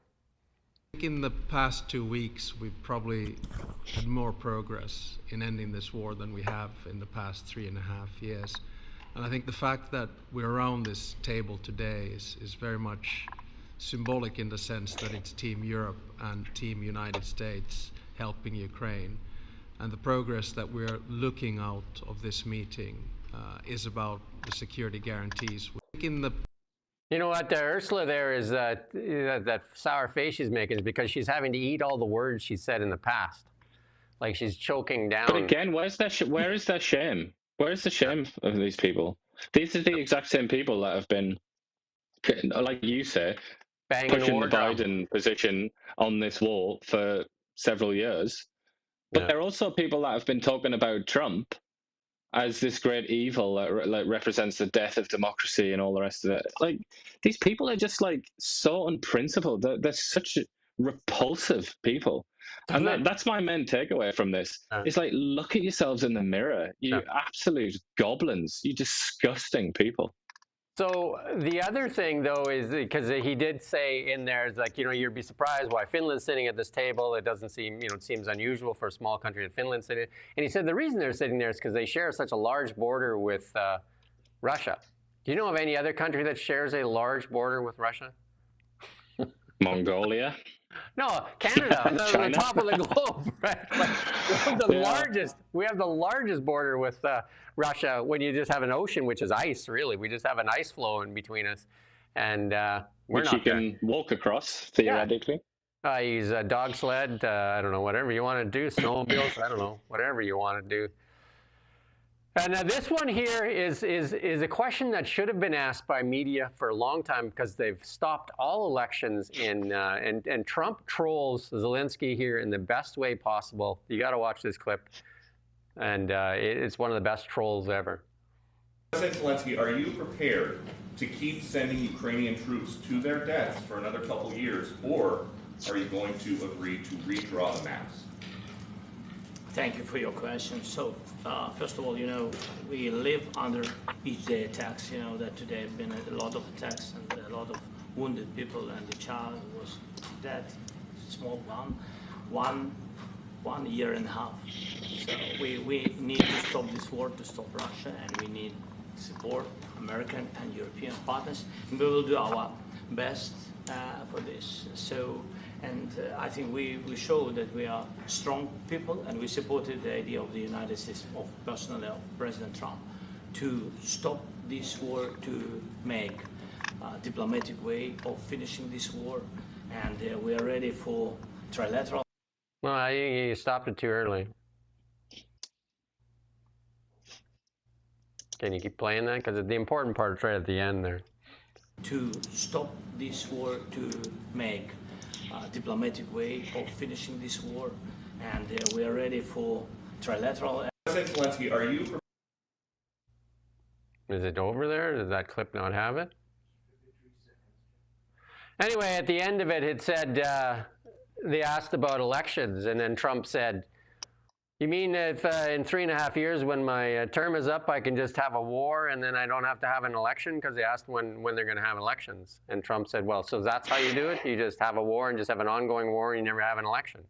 In the past 2 weeks, we've probably had more progress in ending this war than we have in the past 3.5 years. And I think the fact that we're around this table today is very much symbolic in the sense that it's Team Europe and Team United States helping Ukraine. And the progress that we're looking out of this meeting is about the security guarantees. You know what, Ursula there is that sour face she's making is because she's having to eat all the words she said in the past. Like she's choking down. But again, where is that shame? Where is the shame of these people? These are the exact same people that have been, like you say, pushing the Biden position on this war for several years. But they're also people that have been talking about Trump as this great evil that represents the death of democracy and all the rest of it. Like, these people are just like so unprincipled. They're such repulsive people. And that's my main takeaway from this. It's like, look at yourselves in the mirror. You absolute goblins. You disgusting people. So the other thing, though, is because he did say in there, is like, you'd be surprised why Finland's sitting at this table. It doesn't seem, it seems unusual for a small country that Finland's sitting. And he said the reason they're sitting there is because they share such a large border with Russia. Do you know of any other country that shares a large border with Russia? Mongolia? No, Canada, the top of the globe, right? Like, we have the largest border with Russia when you just have an ocean, which is ice, really. We just have an ice flow in between us, and which you can walk across, theoretically. Yeah. Use a dog sled, I don't know, whatever you want to do, snowmobiles, I don't know, whatever you want to do. And this one here is a question that should have been asked by media for a long time because they've stopped all elections and Trump trolls Zelensky here in the best way possible. You got to watch this clip, and it's one of the best trolls ever. President Zelensky, are you prepared to keep sending Ukrainian troops to their deaths for another couple years, or are you going to agree to redraw the maps? Thank you for your question. So, first of all, we live under each day attacks. That today have been a lot of attacks and a lot of wounded people, and the child was dead, small one year and a half. So we need to stop this war, to stop Russia, and we need support American and European partners, and we will do our best for this. So. And I think we show that we are strong people, and we supported the idea of the United States, of personally of President Trump, to stop this war, to make a diplomatic way of finishing this war, and we are ready for trilateral. Well, you stopped it too early. Can you keep playing that? Because the important part is right at the end there. To stop this war, to make diplomatic way of finishing this war, and we are ready for trilateral. President Zelensky, are you? Is it over there? Does that clip not have it? Anyway, at the end of it, it said, they asked about elections, and then Trump said, you mean if in 3.5 years when my term is up, I can just have a war and then I don't have to have an election? Because they asked when they're going to have elections. And Trump said, well, so that's how you do it? You just have a war and just have an ongoing war and you never have an election?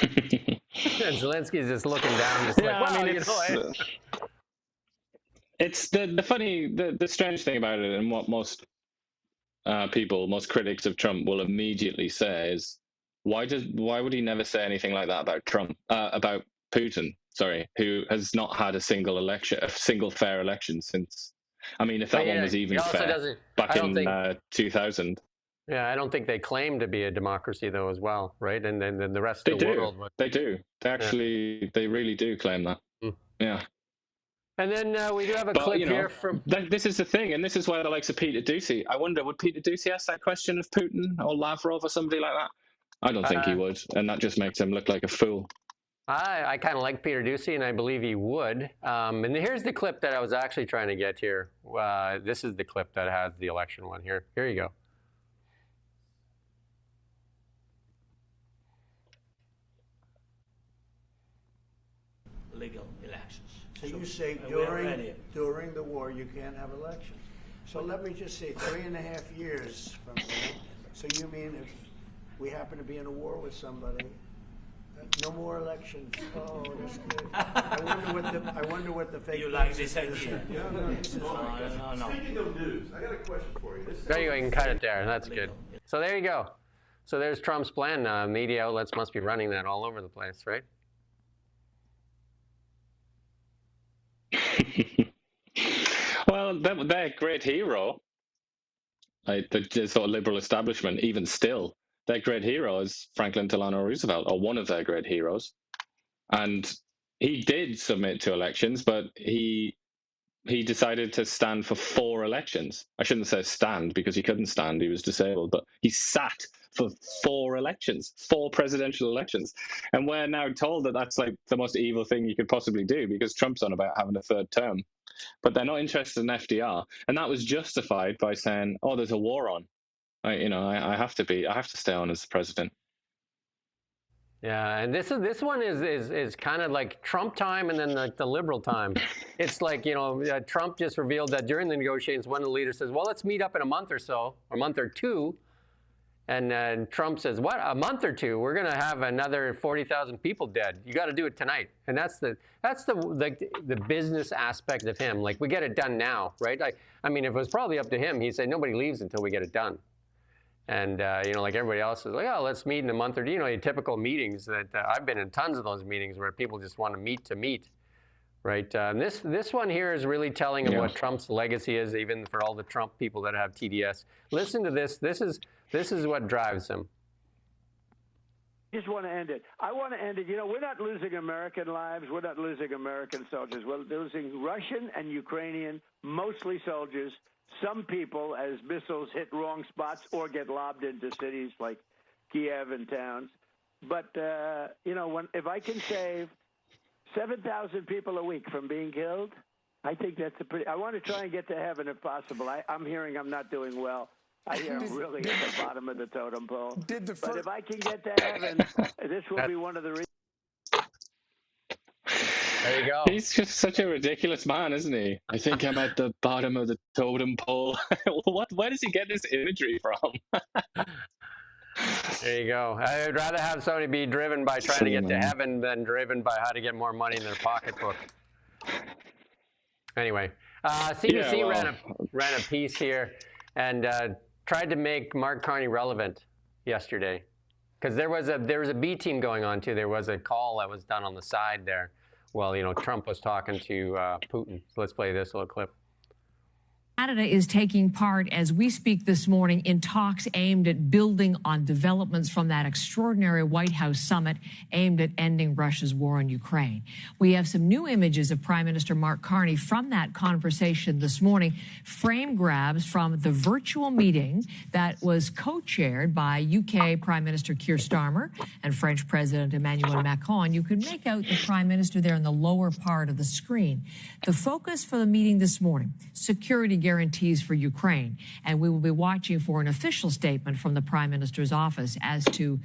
And Zelensky's just looking down, just like, well, you know. It's the strange thing about it, and what most most critics of Trump will immediately say is, why would he never say anything like that about about Putin, sorry, who has not had a single fair election since, I mean, if that one was even fair back in 2000. Yeah, I don't think they claim to be a democracy though as well, right? And then the rest of the world. They do. They actually, they really do claim that. Yeah. And then we do have a clip here from... This is the thing, and this is why the likes of Peter Doocy, I wonder, would Peter Doocy ask that question of Putin or Lavrov or somebody like that? I don't think he would, and that just makes him look like a fool. I kind of like Peter Doocy, and I believe he would. And here's the clip that I was actually trying to get here. This is the clip that has the election one here. Here you go. Legal elections. So you say during the war you can't have elections. So let me just say 3.5 years from now. So you mean if we happen to be in a war with somebody, no more elections? Oh, that's good. I wonder what the fake. You like this idea? No. Speaking of news, I got a question for you. There you go. You can cut it there. That's good. So there you go. So there's Trump's plan. Media outlets must be running that all over the place, right? Well, their great hero, the sort of liberal establishment, even still, their great hero is Franklin Delano Roosevelt, or one of their great heroes. And he did submit to elections, but he decided to stand for 4 elections. I shouldn't say stand, because he couldn't stand, he was disabled, but he sat for 4 elections, 4 presidential elections. And we're now told that that's like the most evil thing you could possibly do, because Trump's on about having a 3rd term. But they're not interested in FDR. And that was justified by saying, oh, there's a war on. I have to stay on as president. Yeah, and this one is kind of like Trump time and then the liberal time. It's like, Trump just revealed that during the negotiations, one of the leaders says, well, let's meet up in a month or so, or a month or 2. And Trump says, what, a month or 2? We're going to have another 40,000 people dead. You got to do it tonight. And that's the business aspect of him. Like, we get it done now, right? I mean, if it was probably up to him, he'd say, nobody leaves until we get it done. And, like everybody else is like, oh, let's meet in a month or 2. Your typical meetings that I've been in tons of those meetings where people just want to meet, right? And this one here is really telling of what Trump's legacy is, even for all the Trump people that have TDS. Listen to this. This is what drives him. Just want to end it. I want to end it. We're not losing American lives. We're not losing American soldiers. We're losing Russian and Ukrainian, mostly soldiers. Some people, as missiles hit wrong spots or get lobbed into cities like Kiev and towns. But, if I can save 7,000 people a week from being killed, I think that's I want to try and get to heaven if possible. I'm hearing I'm not doing well. I hear I'm really at the bottom of the totem pole. But if I can get to heaven, this will be one of the reasons. There you go. He's just such a ridiculous man, isn't he? I think I'm at the bottom of the totem pole. Where does he get this imagery from? There you go. I'd rather have somebody be driven by trying to get to heaven than driven by how to get more money in their pocketbook. Anyway, CBC ran a piece here and tried to make Mark Carney relevant yesterday, because there was a B team going on too. There was a call that was done on the side there. Well, Trump was talking to Putin. So let's play this little clip. Canada is taking part as we speak this morning in talks aimed at building on developments from that extraordinary Whitehouse summit aimed at ending Russia's war in Ukraine. We have some new images of Prime Minister Mark Carney from that conversation this morning, frame grabs from the virtual meeting that was co-chaired by UK Prime Minister Keir Starmer and French President Emmanuel Macron. You can make out the Prime Minister there in the lower part of the screen. The focus for the meeting this morning, security guarantees for Ukraine. And we will be watching for an official statement from the Prime Minister's office as to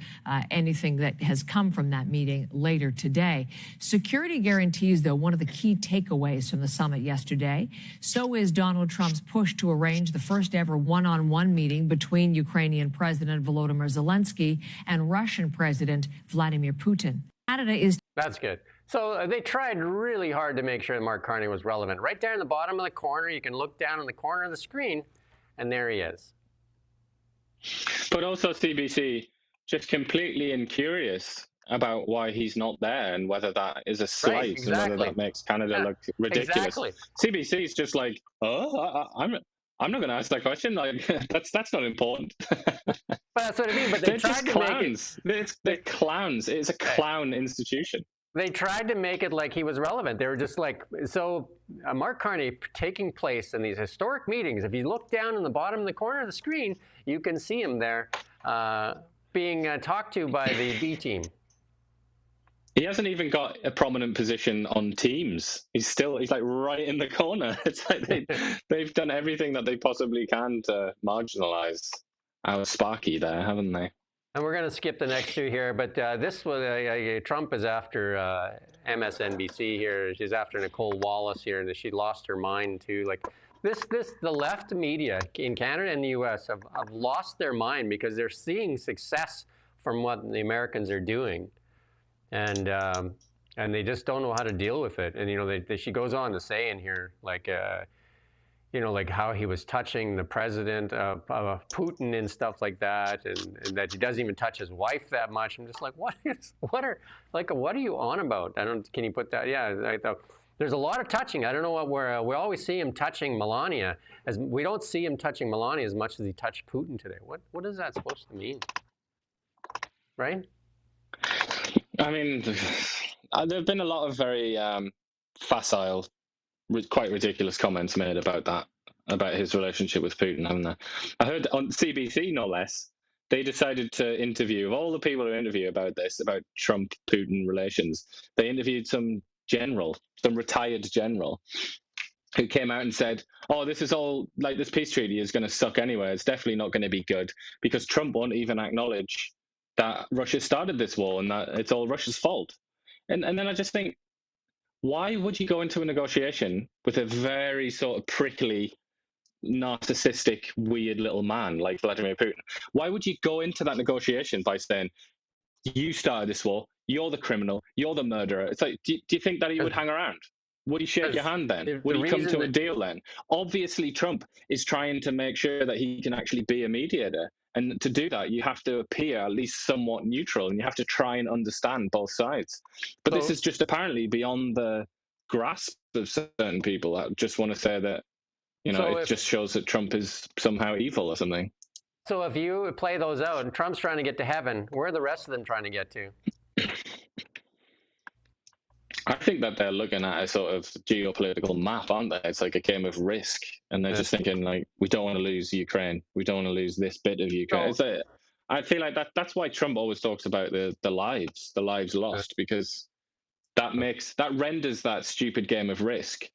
anything that has come from that meeting later today. Security guarantees, though, one of the key takeaways from the summit yesterday. So is Donald Trump's push to arrange the first ever one-on-one meeting between Ukrainian President Volodymyr Zelensky and Russian President Vladimir Putin. Canada is... That's good. So they tried really hard to make sure that Mark Carney was relevant. Right there in the bottom of the corner, you can look down in the corner of the screen, and there he is. But also CBC, just completely incurious about why he's not there and whether that is a slight Right, exactly. and whether that makes Canada look ridiculous. Exactly. CBC is just like, I'm not going to ask that question. Like that's not important. But that's what I mean. But they They're tried just to clowns. make it. They're clowns. It's a clown institution. They tried to make it like he was relevant. They were just like, so Mark Carney taking place in these historic meetings. If you look down in the bottom of the corner of the screen, you can see him there being talked to by the B team. He hasn't even got a prominent position on teams. He's like right in the corner. It's like they've done everything that they possibly can to marginalize our Sparky there, haven't they? And we're going to skip the next two here, but this was Trump is after MSNBC here. She's after Nicole Wallace here, and she lost her mind too. Like the left media in Canada and the U.S. have lost their mind because they're seeing success from what the Americans are doing, and they just don't know how to deal with it. And she goes on to say in here like. Like how he was touching the president, Putin and stuff like that, and that he doesn't even touch his wife that much. I'm just like, what are you on about? Can you put that? Yeah, there's a lot of touching. I don't know what we always see him touching Melania, as we don't see him touching Melania as much as he touched Putin today. What is that supposed to mean? Right? I mean, there've been a lot of very facile, quite ridiculous comments made about his relationship with Putin, haven't there? I heard on CBC, no less, they decided to interview, of all the people who interview about Trump-Putin relations, they interviewed some retired general, who came out and said, oh, this is all, like, this peace treaty is going to suck anyway. It's definitely not going to be good, because Trump won't even acknowledge that Russia started this war and that it's all Russia's fault. And then I just think, why would you go into a negotiation with a very sort of prickly, narcissistic, weird little man like Vladimir Putin? Why would you go into that negotiation by saying, you started this war, you're the criminal, you're the murderer? It's like, do you think that he would hang around? Would he shake your hand then? Would he come to a deal then? Obviously, Trump is trying to make sure that he can actually be a mediator. And to do that, you have to appear at least somewhat neutral, and you have to try and understand both sides. But this is just apparently beyond the grasp of certain people that just want to say that, it just shows that Trump is somehow evil or something. So if you play those out and Trump's trying to get to heaven, where are the rest of them trying to get to? I think that they're looking at a sort of geopolitical map, aren't they? It's like a game of risk, and they're just thinking, like, we don't want to lose Ukraine. We don't want to lose this bit of Ukraine. I feel like that's why Trump always talks about the lives lost, because that renders that stupid game of risk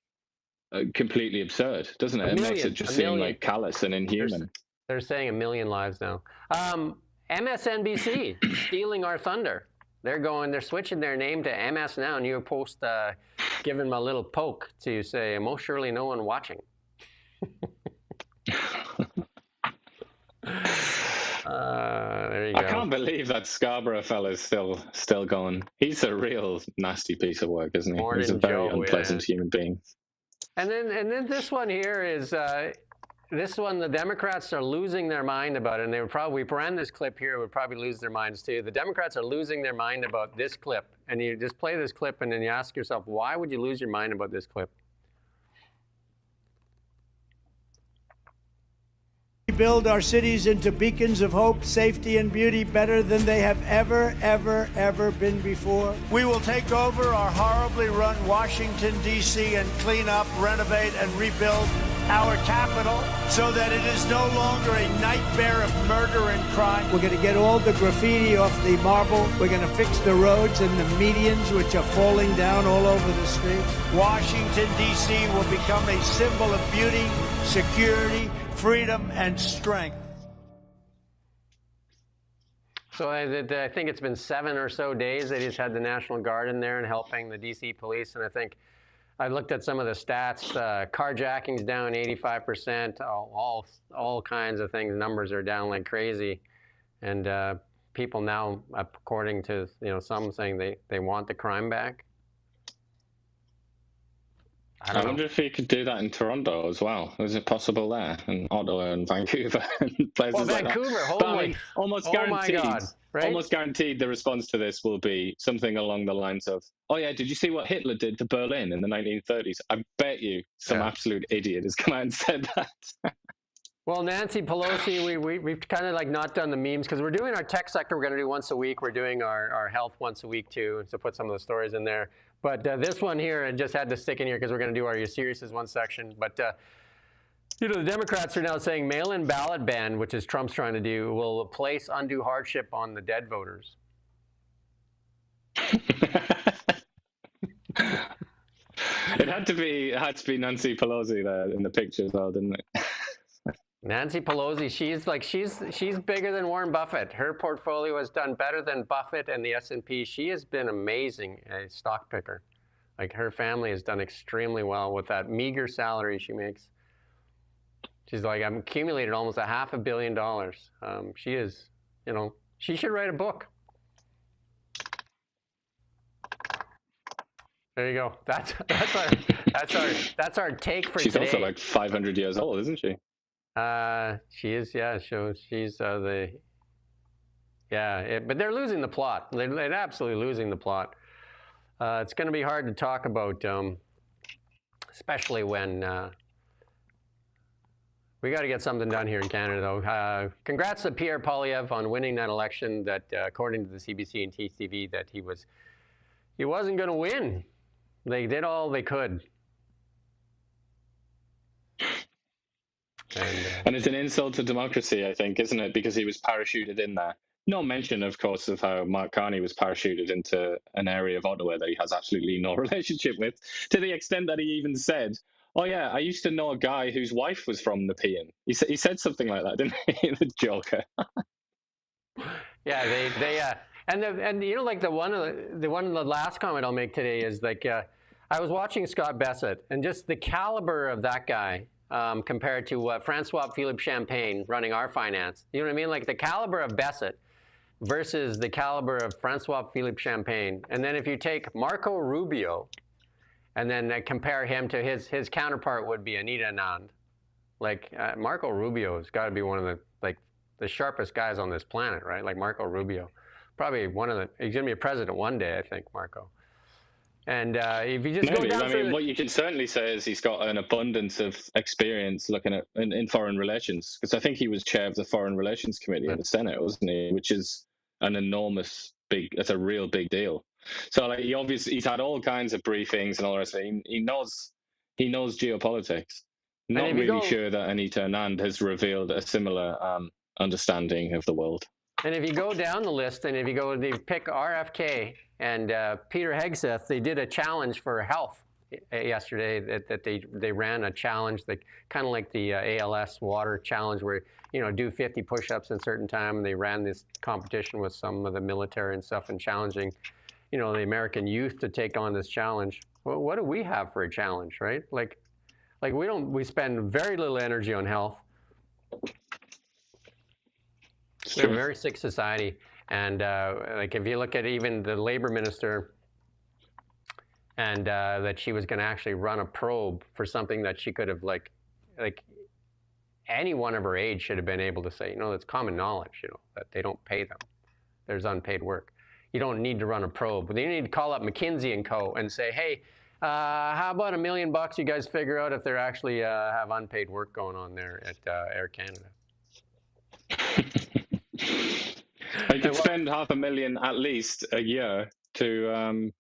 completely absurd, doesn't it? It makes it just seem like callous and inhuman. They're saying 1 million lives now. MSNBC stealing our thunder. They're switching their name to MS now, and you post giving them a little poke to say, most surely no one watching. There you go. I can't believe that Scarborough fella's still going. He's a real nasty piece of work, isn't he? He's a very unpleasant human being. And then this one here is this one, the Democrats are losing their mind about it, and we ran this clip here, would probably lose their minds too. The Democrats are losing their mind about this clip, and you just play this clip, and then you ask yourself, why would you lose your mind about this clip? We build our cities into beacons of hope, safety, and beauty better than they have ever been before. We will take over our horribly run Washington, D.C. and clean up, renovate, and rebuild our capital so that it is no longer a nightmare of murder and crime. We're going to get all the graffiti off the marble. We're going to fix the roads and the medians, which are falling down all over the streets. Washington, D.C. will become a symbol of beauty, security, freedom, and strength. So I think it's been 7 or so days that he's had the National Guard in there and helping the D.C. police. And I think I looked at some of the stats. Carjacking's down 85%. All kinds of things. Numbers are down like crazy. And people now, according to some saying they want the crime back. I wonder if he could do that in Toronto as well. Is it possible there? And Ottawa and Vancouver and places like that. Vancouver, But I mean, almost guaranteed, my God, right? almost guaranteed the response to this will be something along the lines of, oh yeah, did you see what Hitler did to Berlin in the 1930s? I bet you some absolute idiot has come out and said that. Well, Nancy Pelosi, we've kind of like not done the memes because we're doing our tech sector. We're going to do once a week. We're doing our health once a week too, to put some of the stories in there. But this one here, I just had to stick in here because we're going to do our Your Serious is one section. But the Democrats are now saying mail-in ballot ban, which is Trump's trying to do, will place undue hardship on the dead voters. It had to be Nancy Pelosi there in the picture as well, didn't it? Nancy Pelosi, she's bigger than Warren Buffett. Her portfolio has done better than Buffett and the S&P. She has been amazing, a stock picker. Like her family has done extremely well with that meager salary she makes. She's like, I've accumulated almost $500 million. She is, she should write a book. There you go. That's our take for She's today. She's also like 500 years old, isn't she? She is, yeah. She's but they're losing the plot. They're absolutely losing the plot. It's going to be hard to talk about, especially when we got to get something done here in Canada, though. Congrats to Pierre Poilievre on winning that election. That, according to the CBC and TCV, that he wasn't going to win. They did all they could. And it's an insult to democracy, I think, isn't it? Because he was parachuted in there. No mention, of course, of how Mark Carney was parachuted into an area of Ottawa that he has absolutely no relationship with, to the extent that he even said, oh, yeah, I used to know a guy whose wife was from Nepean. He said something like that, didn't he? The Joker. Yeah, and like the one of the last comment I'll make today is like, I was watching Scott Bessent, and just the caliber of that guy, compared to Francois-Philippe Champagne running our finance. You know what I mean? Like the caliber of Bessent versus the caliber of Francois-Philippe Champagne. And then if you take Marco Rubio and then compare him to his counterpart would be Anita Anand. Like Marco Rubio has got to be one of the sharpest guys on this planet, right? Like Marco Rubio. Probably he's going to be a president one day, I think, Marco. And if you just go down what you can certainly say is he's got an abundance of experience looking at in foreign relations, because I think he was chair of the Foreign Relations Committee in the Senate, wasn't he? Which is it's a real big deal. So like he's had all kinds of briefings and all the rest of it. He knows geopolitics. Not really sure that Anita Anand has revealed a similar understanding of the world. And if you go down the list, and if you pick RFK and Peter Hegseth, they did a challenge for health yesterday. That they ran a challenge, kind of like the ALS water challenge, where do 50 push-ups in a certain time. And they ran this competition with some of the military and stuff, and challenging, the American youth to take on this challenge. Well, what do we have for a challenge, right? Like we spend very little energy on health. We're a very sick society, and if you look at even the labor minister, and that she was going to actually run a probe for something that she could have like anyone of her age should have been able to say, it's common knowledge, that they don't pay them. There's unpaid work. You don't need to run a probe. But you need to call up McKinsey & Co. and say, hey, how about $1 million? You guys figure out if they're actually have unpaid work going on there at Air Canada. You could spend $500,000 at least a year to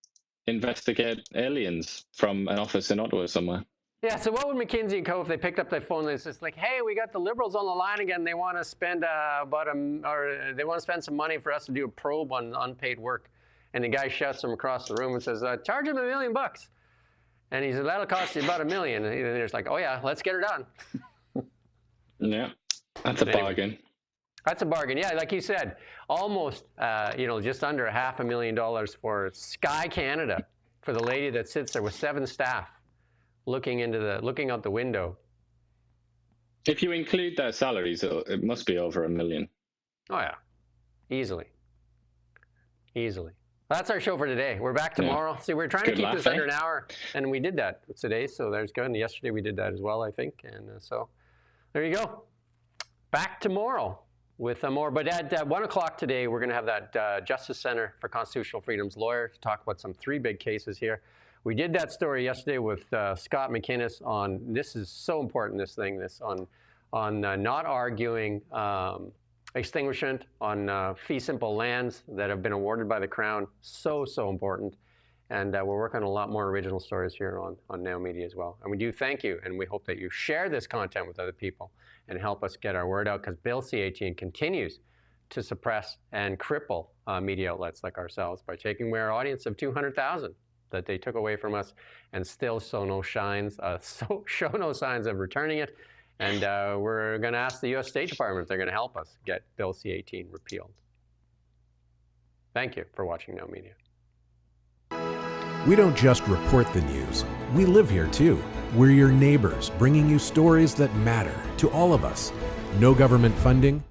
investigate aliens from an office in Ottawa somewhere. Yeah, so what would McKinsey & Co. if they picked up their phone and it's just like, hey, we got the Liberals on the line again. They want to spend they want to spend some money for us to do a probe on unpaid work. And the guy shouts them across the room and says, charge him $1 million. And he said, that'll cost you about $1 million. And they're just like, oh yeah, let's get her done. Yeah, that's a bargain. That's a bargain. Yeah, like you said, almost, just under $500,000 for Sky Canada, for the lady that sits there with 7 staff looking out the window. If you include their salaries, it must be over $1 million. Oh yeah, easily. That's our show for today. We're back tomorrow. Yeah. See, we're trying to keep this under an hour, and we did that today, so there's good. And yesterday we did that as well, I think. And so there you go. Back tomorrow with more. But at 1 o'clock today, we're going to have that Justice Center for Constitutional Freedoms lawyer to talk about some 3 big cases here. We did that story yesterday with Scott McInnes on, this is so important, on not arguing extinguishment on fee simple lands that have been awarded by the Crown. So important. And we're working on a lot more original stories here on Now Media as well. And we do thank you, and we hope that you share this content with other people and help us get our word out, because Bill C-18 continues to suppress and cripple media outlets like ourselves by taking away our audience of 200,000 that they took away from us, and still show no signs of returning it. And we're going to ask the U.S. State Department if they're going to help us get Bill C-18 repealed. Thank you for watching Now Media. We don't just report the news. We live here too. We're your neighbors, bringing you stories that matter to all of us. No government funding,